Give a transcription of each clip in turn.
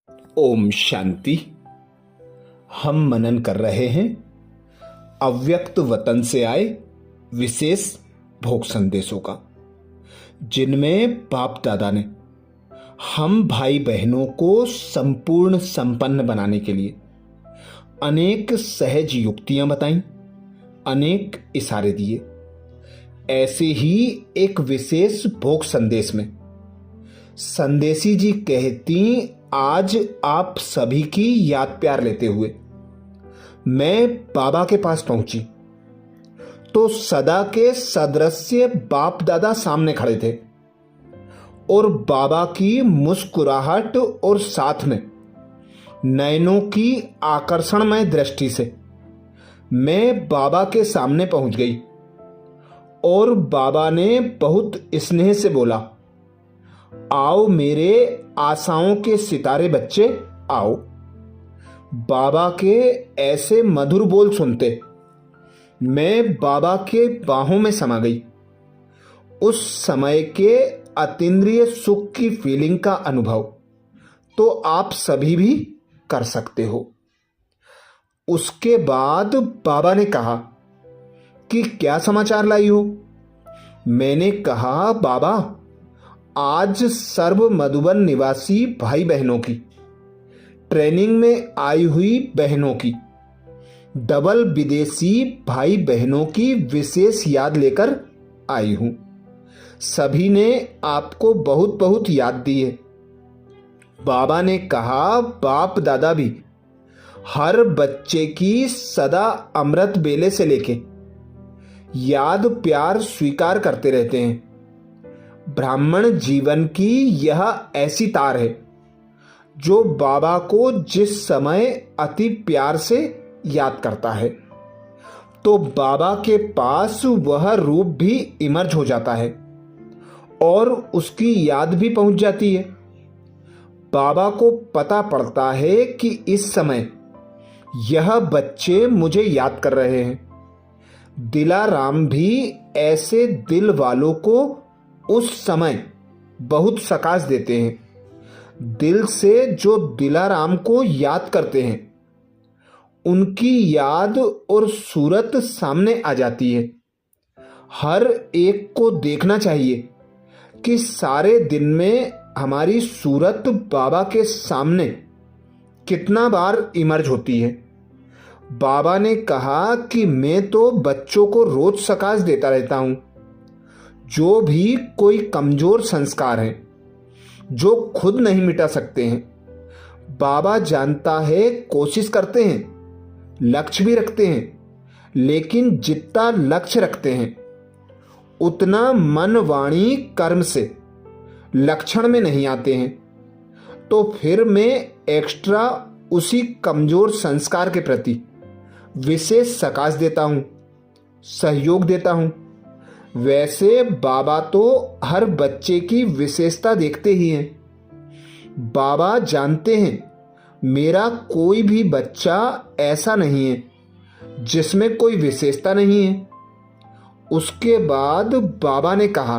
ओम शांति। हम मनन कर रहे हैं अव्यक्त वतन से आए विशेष भोग संदेशों का, जिनमें बाप दादा ने हम भाई बहनों को संपूर्ण संपन्न बनाने के लिए अनेक सहज युक्तियां बताई, अनेक इशारे दिए। ऐसे ही एक विशेष भोग संदेश में संदेशी जी कहती, आज आप सभी की याद प्यार लेते हुए मैं बाबा के पास पहुंची तो सदा के सदृश्य बाप दादा सामने खड़े थे और बाबा की मुस्कुराहट और साथ में नयनों की आकर्षणमय दृष्टि से मैं बाबा के सामने पहुंच गई और बाबा ने बहुत स्नेह से बोला, आओ मेरे आशाओं के सितारे बच्चे आओ। बाबा के ऐसे मधुर बोल सुनते मैं बाबा के बाहों में समा गई। उस समय के अतीन्द्रिय सुख की फीलिंग का अनुभव तो आप सभी भी कर सकते हो। उसके बाद बाबा ने कहा कि क्या समाचार लाई हो। मैंने कहा, बाबा आज सर्व मधुबन निवासी भाई बहनों की, ट्रेनिंग में आई हुई बहनों की, डबल विदेशी भाई बहनों की विशेष याद लेकर आई हूं। सभी ने आपको बहुत बहुत याद दी है। बाबा ने कहा, बाप दादा भी हर बच्चे की सदा अमृत बेले से लेके याद प्यार स्वीकार करते रहते हैं। ब्राह्मण जीवन की यह ऐसी तार है जो बाबा को जिस समय अति प्यार से याद करता है तो बाबा के पास वह रूप भी इमर्ज हो जाता है और उसकी याद भी पहुंच जाती है। बाबा को पता पड़ता है कि इस समय यह बच्चे मुझे याद कर रहे हैं। दिलाराम भी ऐसे दिल वालों को उस समय बहुत सकाश देते हैं। दिल से जो दिलाराम को याद करते हैं उनकी याद और सूरत सामने आ जाती है। हर एक को देखना चाहिए कि सारे दिन में हमारी सूरत बाबा के सामने कितना बार इमर्ज होती है। बाबा ने कहा कि मैं तो बच्चों को रोज सकाश देता रहता हूं। जो भी कोई कमजोर संस्कार हैं जो खुद नहीं मिटा सकते हैं, बाबा जानता है, कोशिश करते हैं, लक्ष्य भी रखते हैं, लेकिन जितना लक्ष्य रखते हैं उतना मन वाणी कर्म से लक्षण में नहीं आते हैं। तो फिर मैं एक्स्ट्रा उसी कमजोर संस्कार के प्रति विशेष सकाश देता हूं, सहयोग देता हूं। वैसे बाबा तो हर बच्चे की विशेषता देखते ही हैं। बाबा जानते हैं मेरा कोई भी बच्चा ऐसा नहीं है जिसमें कोई विशेषता नहीं है। उसके बाद बाबा ने कहा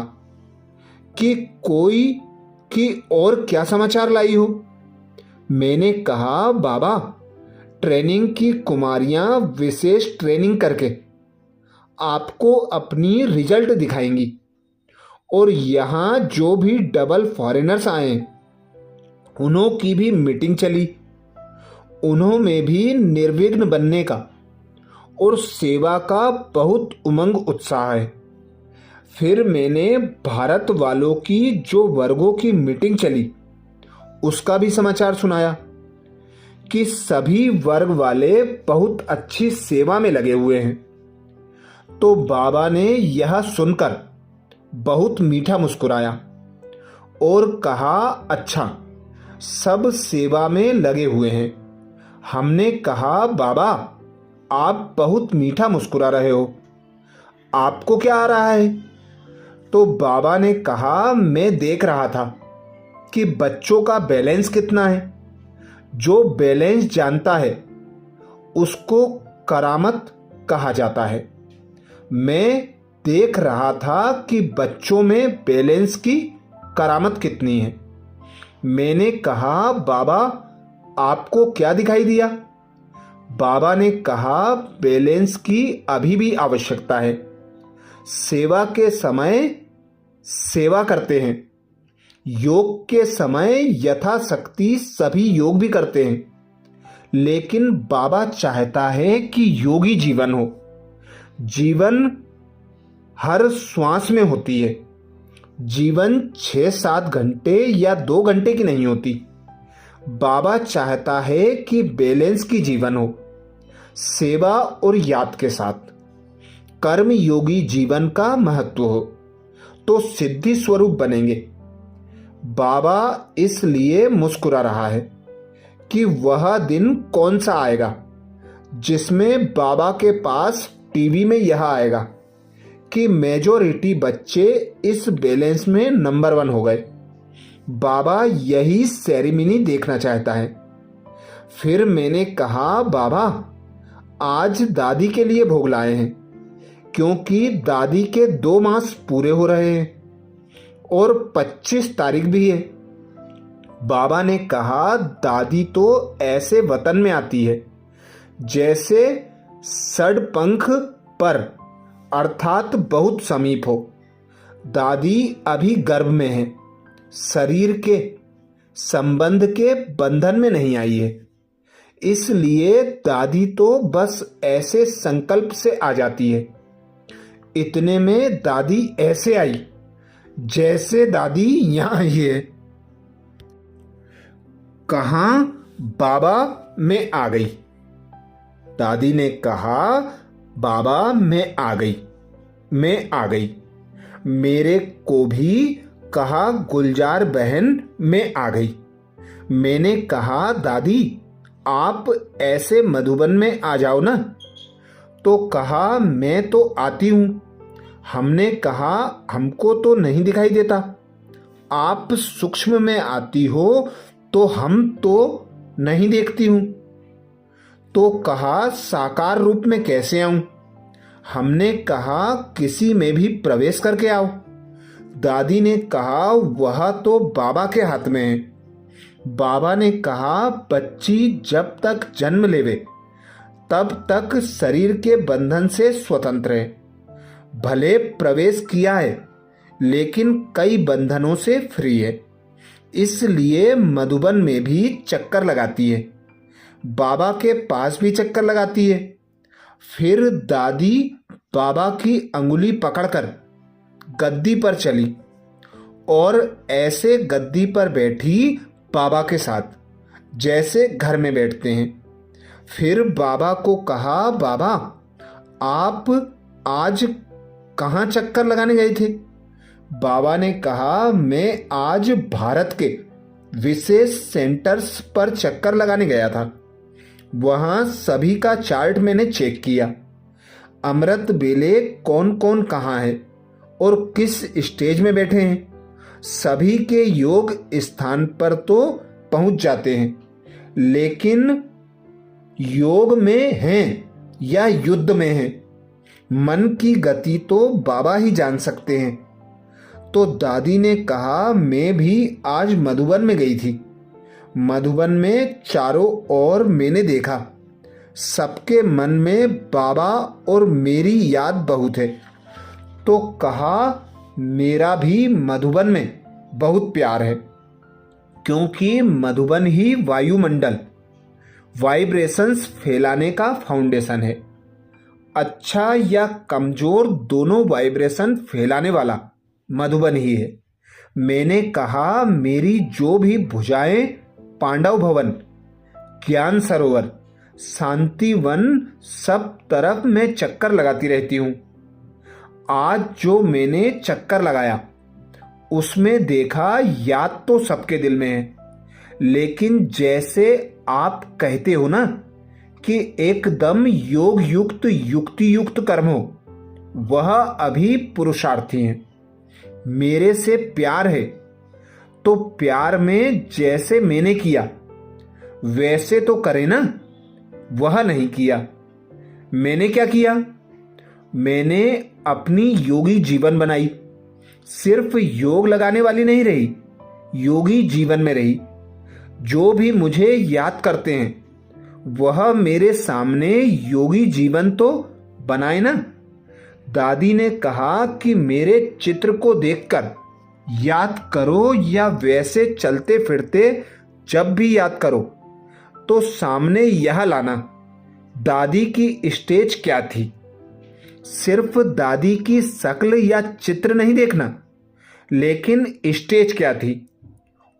कि और क्या समाचार लाई हो। मैंने कहा, बाबा ट्रेनिंग की कुमारियां विशेष ट्रेनिंग करके आपको अपनी रिजल्ट दिखाएंगी और यहाँ जो भी डबल फॉरेनर्स आए उन्हों की भी मीटिंग चली। उन्हों में भी निर्विघ्न बनने का और सेवा का बहुत उमंग उत्साह है। फिर मैंने भारत वालों की जो वर्गों की मीटिंग चली उसका भी समाचार सुनाया कि सभी वर्ग वाले बहुत अच्छी सेवा में लगे हुए हैं। तो बाबा ने यह सुनकर बहुत मीठा मुस्कुराया और कहा, अच्छा सब सेवा में लगे हुए हैं। हमने कहा, बाबा आप बहुत मीठा मुस्कुरा रहे हो, आपको क्या आ रहा है। तो बाबा ने कहा, मैं देख रहा था कि बच्चों का बैलेंस कितना है। जो बैलेंस जानता है उसको करामत कहा जाता है। मैं देख रहा था कि बच्चों में बैलेंस की करामत कितनी है। मैंने कहा, बाबा आपको क्या दिखाई दिया? बाबा ने कहा, बैलेंस की अभी भी आवश्यकता है। सेवा के समय सेवा करते हैं, योग के समय यथाशक्ति सभी योग भी करते हैं, लेकिन बाबा चाहता है कि योगी जीवन हो। जीवन हर श्वास में होती है। जीवन 6-7 घंटे या 2 घंटे की नहीं होती। बाबा चाहता है कि बैलेंस की जीवन हो, सेवा और याद के साथ। कर्म योगी जीवन का महत्व हो तो सिद्धि स्वरूप बनेंगे। बाबा इसलिए मुस्कुरा रहा है कि वह दिन कौन सा आएगा जिसमें बाबा के पास टीवी में यह आएगा कि मेजॉरिटी बच्चे इस बैलेंस में नंबर 1 हो गए। बाबा यही सेरेमनी देखना चाहता है। फिर मैंने कहा, बाबा आज दादी के लिए भोग लाए हैं, क्योंकि दादी के 2 मास पूरे हो रहे हैं और 25 तारीख भी है। बाबा ने कहा, दादी तो ऐसे वतन में आती है जैसे सड़पंख पर, अर्थात बहुत समीप हो। दादी अभी गर्भ में है, शरीर के संबंध के बंधन में नहीं आई है। इसलिए दादी तो बस ऐसे संकल्प से आ जाती है। इतने में दादी ऐसे आई जैसे दादी यहां आई है। कहाँ? बाबा मैं आ गई। दादी ने कहा, बाबा मैं आ गई, मैं आ गई। मेरे को भी कहा, गुलजार बहन मैं आ गई। मैंने कहा, दादी आप ऐसे मधुबन में आ जाओ ना। तो कहा, मैं तो आती हूं। हमने कहा, हमको तो नहीं दिखाई देता। आप सूक्ष्म में आती हो तो हम तो नहीं देखती हूं। तो कहा, साकार रूप में कैसे आऊं? हमने कहा, किसी में भी प्रवेश करके आओ। दादी ने कहा, वह तो बाबा के हाथ में है। बाबा ने कहा, बच्ची जब तक जन्म लेवे तब तक शरीर के बंधन से स्वतंत्र है। भले प्रवेश किया है लेकिन कई बंधनों से फ्री है। इसलिए मधुबन में भी चक्कर लगाती है, बाबा के पास भी चक्कर लगाती है। फिर दादी बाबा की अंगुली पकड़कर गद्दी पर चली और ऐसे गद्दी पर बैठी बाबा के साथ जैसे घर में बैठते हैं। फिर बाबा को कहा, बाबा आप आज कहाँ चक्कर लगाने गए थे? बाबा ने कहा, मैं आज भारत के विशेष सेंटर्स पर चक्कर लगाने गया था। वहां सभी का चार्ट मैंने चेक किया। अमृत बेले कौन कौन कहाँ है और किस स्टेज में बैठे हैं। सभी के योग स्थान पर तो पहुंच जाते हैं, लेकिन योग में हैं या युद्ध में हैं, मन की गति तो बाबा ही जान सकते हैं। तो दादी ने कहा, मैं भी आज मधुबन में गई थी। मधुबन में चारों ओर मैंने देखा, सबके मन में बाबा और मेरी याद बहुत है। तो कहा, मेरा भी मधुबन में बहुत प्यार है, क्योंकि मधुबन ही वायुमंडल वाइब्रेशंस फैलाने का फाउंडेशन है। अच्छा या कमजोर दोनों वाइब्रेशन फैलाने वाला मधुबन ही है। मैंने कहा, मेरी जो भी भुजाएं पांडव भवन, ज्ञान सरोवर, शांति वन, सब तरफ मैं चक्कर लगाती रहती हूं। आज जो मैंने चक्कर लगाया उसमें देखा याद तो सबके दिल में है, लेकिन जैसे आप कहते हो ना कि एकदम योग युक्त युक्ति युक्त कर्म हो, वह अभी पुरुषार्थी हैं। मेरे से प्यार है तो प्यार में जैसे मैंने किया वैसे तो करे ना। वह नहीं किया। मैंने क्या किया? मैंने अपनी योगी जीवन बनाई। सिर्फ योग लगाने वाली नहीं रही, योगी जीवन में रही। जो भी मुझे याद करते हैं वह मेरे सामने योगी जीवन तो बनाए ना। दादी ने कहा कि मेरे चित्र को देखकर याद करो या वैसे चलते फिरते जब भी याद करो तो सामने यह लाना, दादी की स्टेज क्या थी। सिर्फ दादी की शक्ल या चित्र नहीं देखना, लेकिन स्टेज क्या थी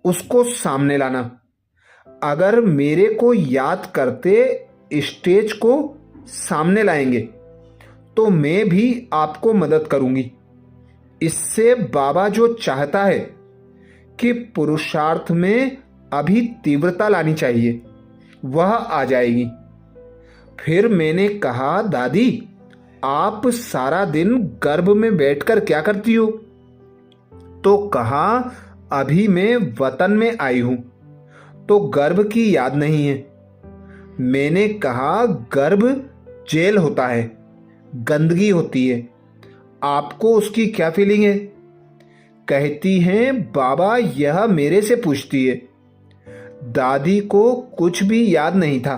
उसको सामने लाना। अगर मेरे को याद करते स्टेज को सामने लाएंगे तो मैं भी आपको मदद करूंगी। इससे बाबा जो चाहता है कि पुरुषार्थ में अभी तीव्रता लानी चाहिए वह आ जाएगी। फिर मैंने कहा, दादी आप सारा दिन गर्भ में बैठकर क्या करती हो? तो कहा, अभी मैं वतन में आई हूं तो गर्भ की याद नहीं है। मैंने कहा, गर्भ जेल होता है, गंदगी होती है, आपको उसकी क्या फीलिंग है? कहती हैं, बाबा यह मेरे से पूछती है। दादी को कुछ भी याद नहीं था।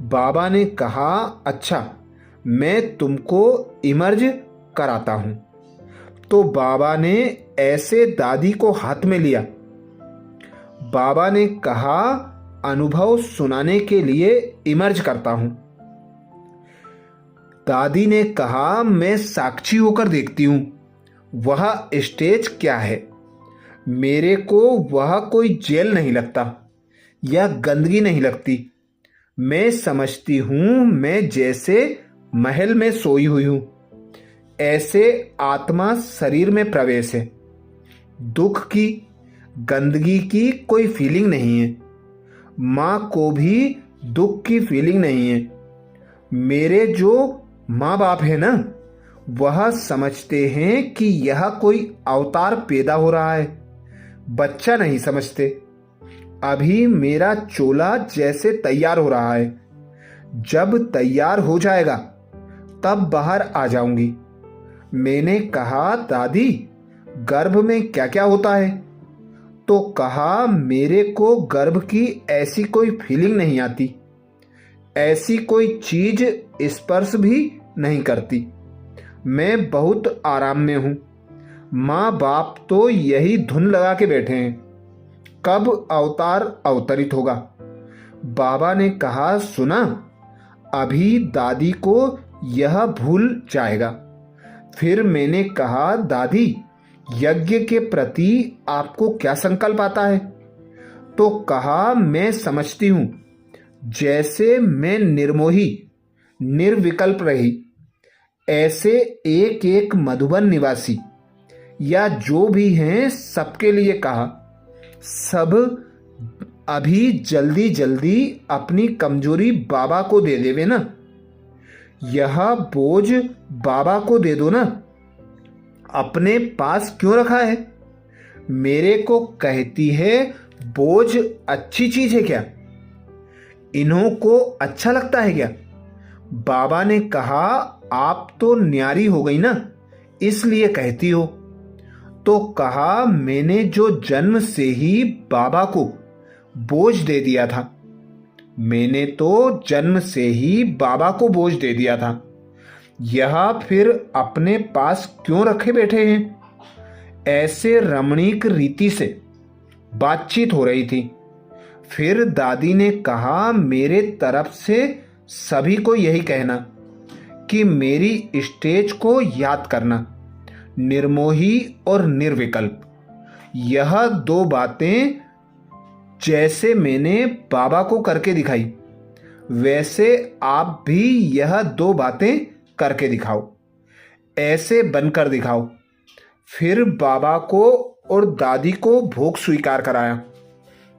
बाबा ने कहा, अच्छा मैं तुमको इमर्ज कराता हूं। तो बाबा ने ऐसे दादी को हाथ में लिया। बाबा ने कहा, अनुभव सुनाने के लिए इमर्ज करता हूं। दादी ने कहा, मैं साक्षी होकर देखती हूं वह स्टेज क्या है। मेरे को वह कोई जेल नहीं लगता या गंदगी नहीं लगती। मैं समझती हूं मैं जैसे महल में सोई हुई हूं, ऐसे आत्मा शरीर में प्रवेश है। दुख की, गंदगी की कोई फीलिंग नहीं है। माँ को भी दुख की फीलिंग नहीं है। मेरे जो माँ बाप है ना, वह समझते हैं कि यह कोई अवतार पैदा हो रहा है, बच्चा नहीं समझते। अभी मेरा चोला जैसे तैयार हो रहा है, जब तैयार हो जाएगा तब बाहर आ जाऊंगी। मैंने कहा, दादी गर्भ में क्या क्या होता है? तो कहा, मेरे को गर्भ की ऐसी कोई फीलिंग नहीं आती, ऐसी कोई चीज स्पर्श भी नहीं करती। मैं बहुत आराम में हूं। माँ बाप तो यही धुन लगा के बैठे हैं, कब अवतार अवतरित होगा। बाबा ने कहा, सुना, अभी दादी को यह भूल जाएगा। फिर मैंने कहा, दादी यज्ञ के प्रति आपको क्या संकल्प आता है? तो कहा, मैं समझती हूं जैसे मैं निर्मोही निर्विकल्प रही, ऐसे एक एक मधुबन निवासी या जो भी हैं सबके लिए कहा। सब अभी जल्दी जल्दी अपनी कमजोरी बाबा को दे देवे ना, यह बोझ बाबा को दे दो ना, अपने पास क्यों रखा है? मेरे को कहती है, बोझ अच्छी चीज है क्या? इन्हों को अच्छा लगता है क्या? बाबा ने कहा, आप तो न्यारी हो गई ना, इसलिए कहती हो। तो कहा, मैंने जो जन्म से ही बाबा को बोझ दे दिया था, मैंने तो जन्म से ही बाबा को बोझ दे दिया था, यह फिर अपने पास क्यों रखे बैठे हैं? ऐसे रमणीक रीति से बातचीत हो रही थी। फिर दादी ने कहा, मेरे तरफ से सभी को यही कहना कि मेरी स्टेज को याद करना, निर्मोही और निर्विकल्प। यह दो बातें जैसे मैंने बाबा को करके दिखाई, वैसे आप भी यह दो बातें करके दिखाओ, ऐसे बनकर दिखाओ। फिर बाबा को और दादी को भोग स्वीकार कराया।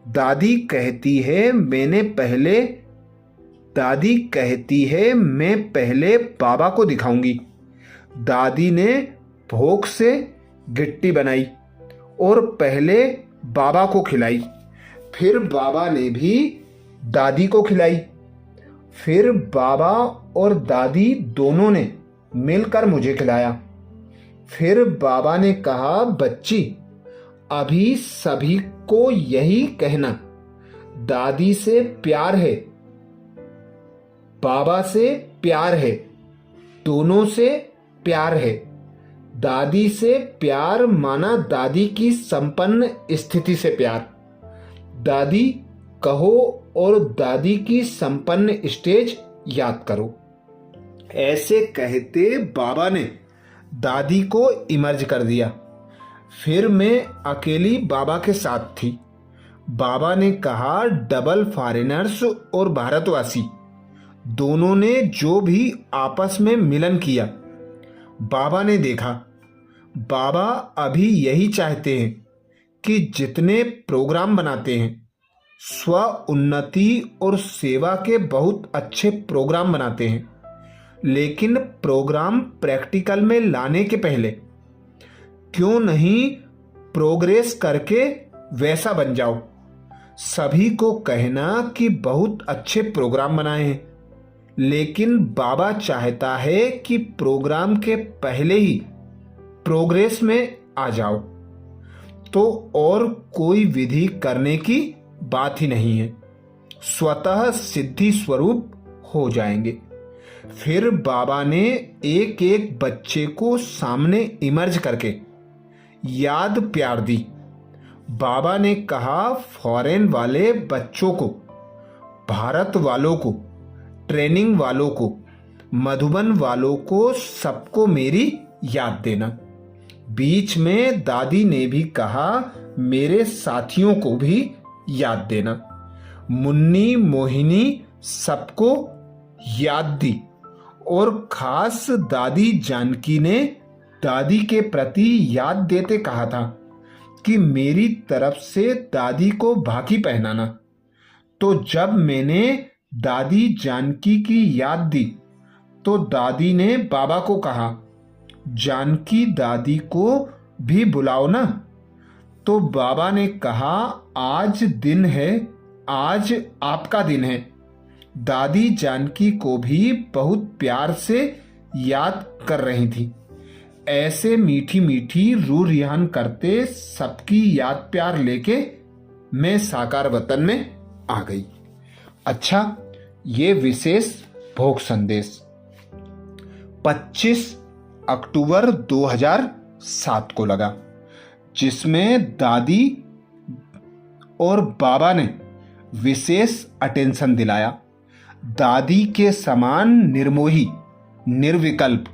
दादी कहती है, मैं पहले बाबा को दिखाऊंगी। दादी ने भोग से गिट्टी बनाई और पहले बाबा को खिलाई, फिर बाबा ने भी दादी को खिलाई। फिर बाबा और दादी दोनों ने मिलकर मुझे खिलाया। फिर बाबा ने कहा, बच्ची अभी सभी को यही कहना दादी से प्यार है, बाबा से प्यार है, दोनों से प्यार है। दादी से प्यार माना दादी की संपन्न स्थिति से प्यार। दादी कहो और दादी की संपन्न स्टेज याद करो। ऐसे कहते बाबा ने दादी को इमर्ज कर दिया। फिर मैं अकेली बाबा के साथ थी। बाबा ने कहा, डबल फॉरेनर्स और भारतवासी दोनों ने जो भी आपस में मिलन किया, बाबा ने देखा। बाबा अभी यही चाहते हैं कि जितने प्रोग्राम बनाते हैं, स्व उन्नति और सेवा के बहुत अच्छे प्रोग्राम बनाते हैं, लेकिन प्रोग्राम प्रैक्टिकल में लाने के पहले क्यों नहीं प्रोग्रेस करके वैसा बन जाओ। सभी को कहना कि बहुत अच्छे प्रोग्राम बनाए हैं, लेकिन बाबा चाहता है कि प्रोग्राम के पहले ही प्रोग्रेस में आ जाओ, तो और कोई विधि करने की बात ही नहीं है, स्वतः सिद्धि स्वरूप हो जाएंगे। फिर बाबा ने एक एक बच्चे को सामने इमर्ज करके याद प्यार दी। बाबा ने कहा, फॉरेन वाले बच्चों को, भारत वालों को, ट्रेनिंग वालों को, मधुबन वालों को, सबको मेरी याद देना। बीच में दादी ने भी कहा, मेरे साथियों को भी याद देना। मुन्नी, मोहिनी सबको याद दी। और खास दादी जानकी ने दादी के प्रति याद देते कहा था कि मेरी तरफ से दादी को भाकी पहनाना। तो जब मैंने दादी जानकी की याद दी तो दादी ने बाबा को कहा, जानकी दादी को भी बुलाओ ना। तो बाबा ने कहा, आज दिन है, आज आपका दिन है। दादी जानकी को भी बहुत प्यार से याद कर रही थी। ऐसे मीठी मीठी रू रिहान करते सबकी याद प्यार लेके मैं साकार वतन में आ गई। अच्छा, ये विशेष भोग संदेश 25 अक्टूबर 2007 को लगा, जिसमें दादी और बाबा ने विशेष अटेंशन दिलाया। दादी के समान निर्मोही, निर्विकल्प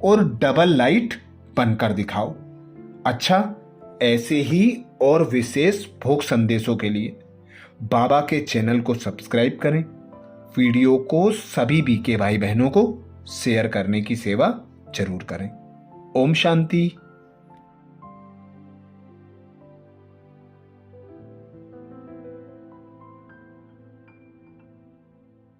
और डबल लाइट बनकर दिखाओ। अच्छा, ऐसे ही और विशेष भोग संदेशों के लिए बाबा के चैनल को सब्सक्राइब करें। वीडियो को सभी बीके भाई बहनों को शेयर करने की सेवा जरूर करें। ओम शांति।